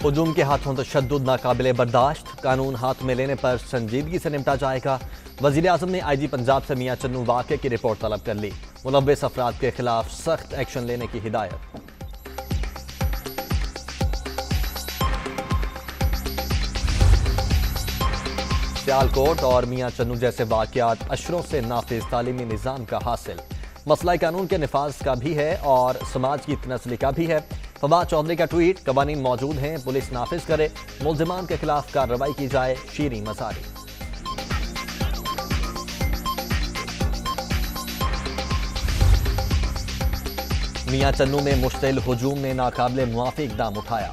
हुजूम के हाथों तशद्दुद नाकाबिले बर्दाश्त, कानून हाथ में लेने पर संजीदगी से निपटा जाएगा। वज़ीर आज़म ने IG पंजाब से मियां चन्नू वाक़े की रिपोर्ट तलब कर ली। मुलव्वस अफराद के खिलाफ सख्त एक्शन लेने की हिदायत। सियालकोट और मियां चन्नू जैसे वाक़यात अशरों से नाफिज तालीमी निज़ाम का हासिल मसला कानून के निफाज का भी है और समाज की तनस्ली का भी है। फवाद चौधरी का ट्वीट, कवानीन मौजूद हैं, पुलिस नाफिज करे, मुल्जिमान के खिलाफ कार्रवाई की जाए। शीरी मसारी। मियां चन्नू में मुश्तिल हुजूम ने नाकाबिले मुआफ़ी इक़दाम उठाया।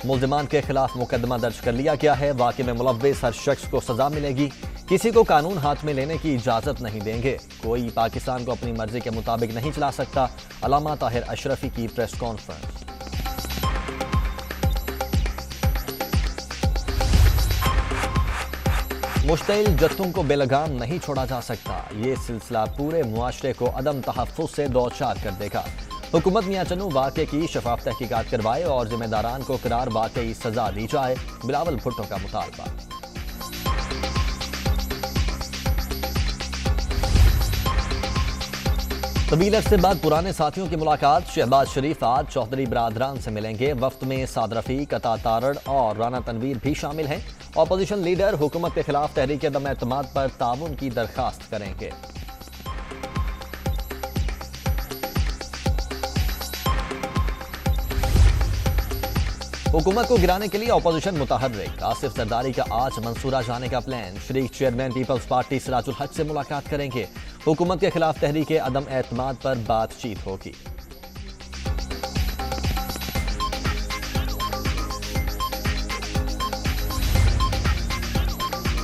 मुल्जिमान के खिलाफ मुकदमा दर्ज कर लिया गया है। वाक़े में मुलव्वस हर शख्स को सजा मिलेगी। किसी को कानून हाथ में लेने की इजाजत नहीं देंगे। कोई पाकिस्तान को अपनी मर्जी के मुताबिक नहीं चला सकता। अल्लामा ताहिर अशरफी की प्रेस कॉन्फ्रेंस। मुश्तिल जत्थों को बेलगाम नहीं छोड़ा जा सकता। ये सिलसिला पूरे मुआशरे को अदम तहफ़्फ़ुज़ से दो चार कर देगा। हुकूमत मियां चन्नू वाक़े की शफाफ तहकीकात करवाए और जिम्मेदारान को करार वाकई सजा दी जाए। बिलावल भुट्टो का मुतालबा। तवील अरसे बाद पुराने साथियों की मुलाकात। शहबाज शरीफ आज चौधरी बरादरान से मिलेंगे। वफ्त में साद रफीक, अता तारड़ और राना तनवीर भी शामिल हैं। अपोजिशन लीडर हुकूमत के खिलाफ तहरीक अदम एतमाद पर ताउन की दरखास्त करेंगे। हुकूमत को गिराने के लिए अपोजिशन मुतहर्रिक। आसिफ जरदारी का आज मंसूरा जाने का प्लान। शरीक चेयरमैन पीपल्स पार्टी सिराजुल हक से मुलाकात करेंगे। हुकूमत के खिलाफ तहरीक अदम एतमाद पर बातचीत होगी।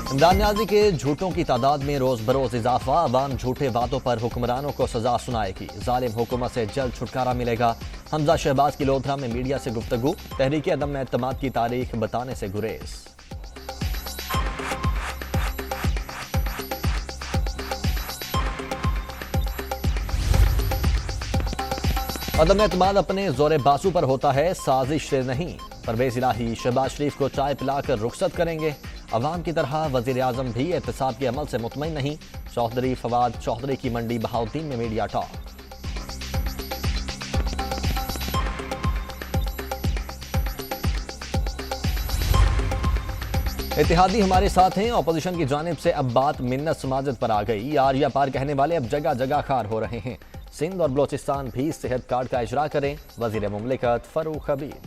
इमरान नियाज़ी के झूठों की तादाद में रोज बरोज इजाफा। अवाम झूठे वादों पर हुक्मरानों को सजा सुनाएगी। जालिम हुकूमत से जल्द छुटकारा मिलेगा। हमजा शहबाज की लोधरा में मीडिया से गुफ्तगू। तहरीक अदम एतमाद की तारीख बताने से गुरेज। अदम एतमाद अपने जोरे बाजू पर होता है, साजिश से नहीं। परवेज इलाही शहबाज शरीफ को चाय पिलाकर रुखसत करेंगे। अवाम की तरह वजीर आजम भी एहतसाब के अमल से मुतमईन नहीं। चौधरी फवाद चौधरी की मंडी बहाउद्दीन में मीडिया टॉक। इत्तेहादी हमारे साथ हैं। अपोजिशन की जानिब से अब बात मिन्नत समाजत पर आ गई। आरिया पार कहने वाले अब जगह जगह खार हो रहे हैं। सिंध और बलोचिस्तान भी सेहत कार्ड का इजरा करें। वजीर मुमलिकत फरूख हबीब।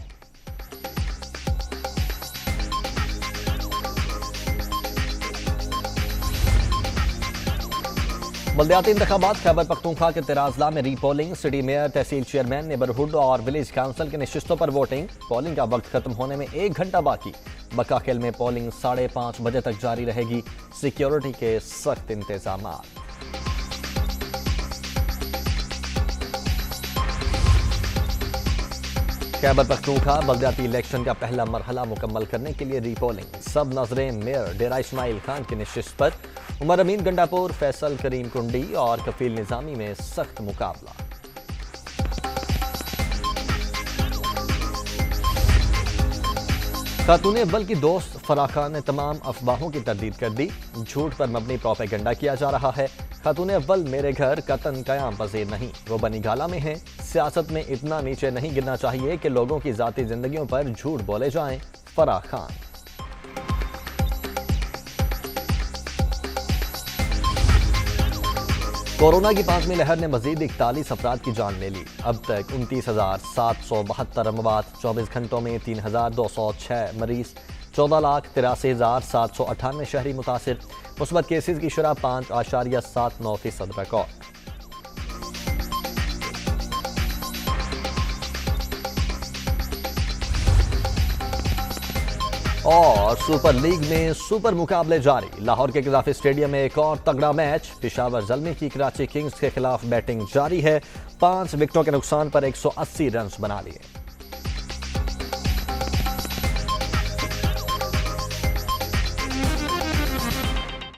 बल्दियाती इंतखाबात। खैबर पख्तूनख्वा के तिराजला में रीपोलिंग। सिटी मेयर, तहसील चेयरमैन, नेबरहुड और विलेज काउंसिल की नशिस्तों पर वोटिंग। पोलिंग का वक्त खत्म होने में 1 घंटा बाकी। बकाखेल में पोलिंग 5:30 बजे तक जारी रहेगी। सिक्योरिटी के सख्त इंतजाम। खैबर पख्तूनख्वा बल्दियाती इलेक्शन का पहला मरहला मुकम्मल करने के लिए रीपोलिंग। सब नजरें मेयर डेरा इस्माइल खान की नशिस्त पर। उमर अमीन गंडापुर, फैसल करीम कुंडी और कफील निजामी में सख्त मुकाबला। खातून अव्वल की दोस्त फराह खान ने तमाम अफवाहों की तरदीद कर दी। झूठ पर मबनी प्रोपेगेंडा किया जा रहा है। खातून अव्वल मेरे घर कतन कयाम पजीर नहीं। वो बनीगाला में हैं। सियासत में इतना नीचे नहीं गिरना चाहिए कि लोगों की जाती जिंदगियों पर झूठ बोले जाएं। फराह खान। कोरोना की 5वीं लहर ने मजीद 41 अफराद की जान ले ली। अब तक 29,772 अमवात। 24 घंटों में 3,206 मरीज। 14,83,798 शहरी मुतासिर। मुस्बत केसेज की शरह 5.79% रिकॉर्ड। और सुपर लीग में सुपर मुकाबले जारी। लाहौर के कज़ाफी स्टेडियम में एक और तगड़ा मैच। पेशावर ज़ल्मी की कराची किंग्स के खिलाफ बैटिंग जारी है। 5 विकेटों के नुकसान पर 180 रन बना लिए।